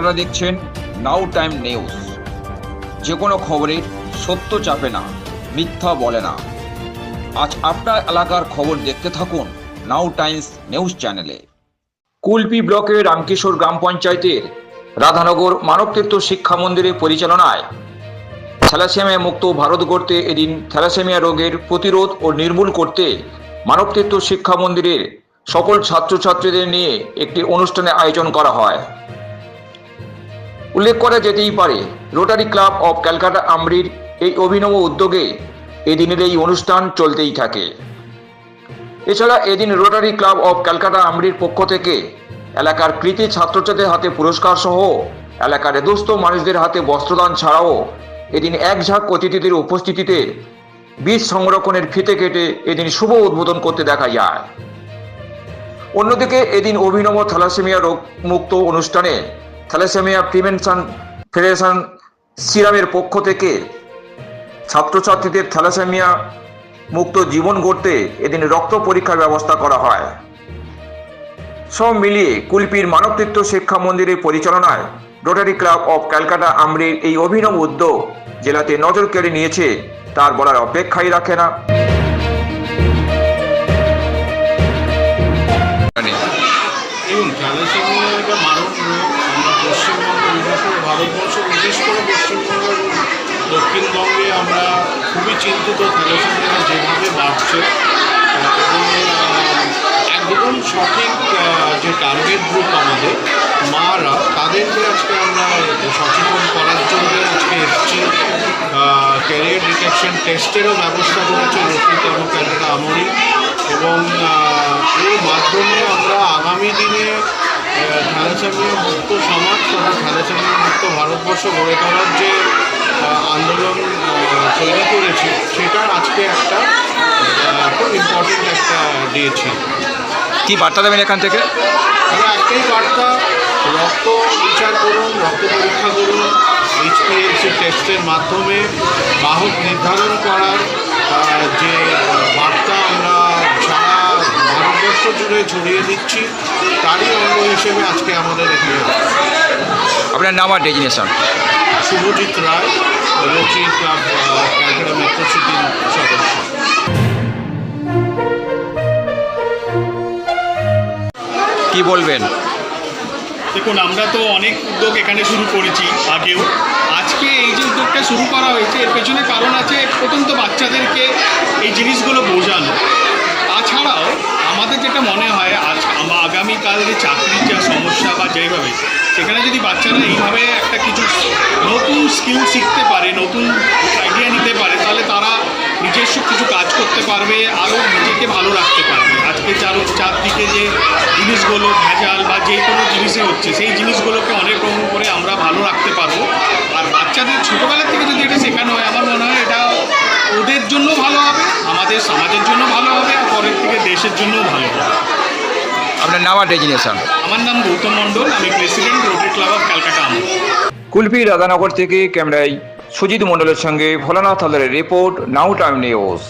আপনারা দেখছেন নাও time news. যে কোনো খবরের সত্য চাপে না, মিথ্যা বলে না। আজ আপনার এলাকার খবর দেখতে থাকুন নাও টাইমস নিউজ চ্যানেলে। কুলপি ব্লকের রামকিশোর গ্রাম পঞ্চায়েতের রাধানগর মানবতীর্থ শিক্ষা মন্দিরের পরিচালনায় থ্যালাসেমিয়া মুক্ত ভারত গড়তে এদিন থ্যালাসেমিয়া রোগের প্রতিরোধ ও নির্মূল করতে মানবতীর্থ শিক্ষা মন্দিরের সকল ছাত্রছাত্রীদের নিয়ে একটি অনুষ্ঠানের আয়োজন করা হয়। উল্লেখ করা যেতেই পারে, রোটারি ক্লাব অফ ক্যালকাটা আমরির এই অভিনব উদ্যোগে এদিনের এই অনুষ্ঠান চলতেই থাকে। এছাড়া এদিন রোটারি ক্লাব অফ ক্যালকাটা আমরির পক্ষ থেকে এলাকার কৃতি ছাত্রছাত্রীদের হাতে পুরস্কার সহ এলাকার দুস্থ মানুষদের হাতে বস্ত্রদান ছাড়াও এদিন এক ঝাঁক অতিথিদের উপস্থিতিতে বীজ সংরক্ষণের ফিতে কেটে এদিন শুভ উদ্বোধন করতে দেখা যায়। অন্যদিকে এদিন অভিনব থ্যালাসেমিয়া রোগ মুক্ত অনুষ্ঠানে থ্যালাসেমিয়া প্রিভেনশন ফেডারেশন সিরামের পক্ষ থেকে ছাত্রছাত্রীদের থ্যালাসেমিয়া মুক্ত জীবন গড়তে এদিন রক্ত পরীক্ষার ব্যবস্থা করা হয়। সব মিলিয়ে কুলপির মানবতীর্থ শিক্ষা মন্দিরের পরিচালনায় রোটারি ক্লাব অফ ক্যালকাটা আমরির এই অভিনব উদ্যোগ জেলাতে নজর কেড়ে নিয়েছে তার বলার অপেক্ষাই রাখে না। দেখুন, থ্যালাসেমিয়া একটা মারণ রোগ। আমরা পশ্চিমবঙ্গ বিশেষ করে ভারতবর্ষ, বিশেষ করে পশ্চিমবঙ্গ এবং দক্ষিণবঙ্গে আমরা খুবই চিন্তিত থ্যালাসেমিয়া যেভাবে বাড়ছে এবং একদম সঠিক যে টার্গেট গ্রুপ আমাদের মারা, তাদেরকে আজকে আমরা সচেতন করার জন্য আজকে এসেছি। ক্যারিয়ার ডিটেকশন টেস্টেরও ব্যবস্থা করেছে রোটারি এবং ক্যালকাটা আমরি, এবং এর মাধ্যমে আমরা আগামী দিনে থ্যালাসেমিয়া মুক্ত সমাজ তথা থ্যালাসেমিয়া মুক্ত ভারতবর্ষ গড়ে তোলার যে আন্দোলন তৈরি করেছি, সেটার আজকে একটা খুব ইম্পর্টেন্ট একটা দিয়েছি। কি বার্তা দেবেন এখান থেকে? আমরা একটাই বার্তা, রক্ত বিচার করুন, রক্ত পরীক্ষা করুন। HPLC টেস্টের মাধ্যমে বাহক নির্ধারণ করার যে বার্তা আমরা সারা ভারতবর্ষ জুড়ে ছড়িয়ে দিচ্ছি, তারই অঙ্গ হিসেবে আজকে আমাদের এখানে। আপনার নাম আর ডেজিনেশন? শুভজিৎ রায়, রোটারি ক্লাব ক্যালকাটা মেট্রো সিটির সদস্য। কি বলবেন? দেখুন, আমরা তো অনেক উদ্যোগ এখানে শুরু করেছি আগেও। আজকে এই যে উদ্যোগটা শুরু করা হয়েছে, এর পেছনে কারণ আছে। প্রথম তো বাচ্চাদেরকে এই জিনিসগুলো বোঝানো। তাছাড়াও আমাদের যেটা মনে হয়, আগামীকাল যে চাকরির যা সমস্যা বা যেভাবে, সেখানে যদি বাচ্চারা এইভাবে একটা কিছু নতুন স্কিল শিখতে পারে, নতুন আইডিয়া নিতে পারে, তাহলে তারা নিজস্ব কিছু কাজ করতে পারবে, আরও নিজেকে ভালো রাখতে পারবে। আজকে চারদিকে যে জিনিসগুলো ভেজাল বা যে কোনো জিনিসে হচ্ছে, সেই জিনিসগুলোকে অনেক রকম করে আমরা ভালো রাখতে পারবো। আর বাচ্চাদের ছোটোবেলা থেকে যদি এটা শেখানো হয়, আমার মনে হয় এটা ওদের জন্য ভালো হবে, আমাদের সমাজের জন্য ভালো হবে, আর পরের থেকে দেশের জন্যও ভালো হবে। আপনার নাম আর ডেজিনেশন? আমার নাম গৌতম মণ্ডল, আমি president rotary club of Calcutta আমরি। কুলপি রাধানগর থেকে ক্যামেরায় সুজিত মণ্ডলের সঙ্গে ভোলানাথ হালদারের রিপোর্ট, নাও টাইম নিউজ।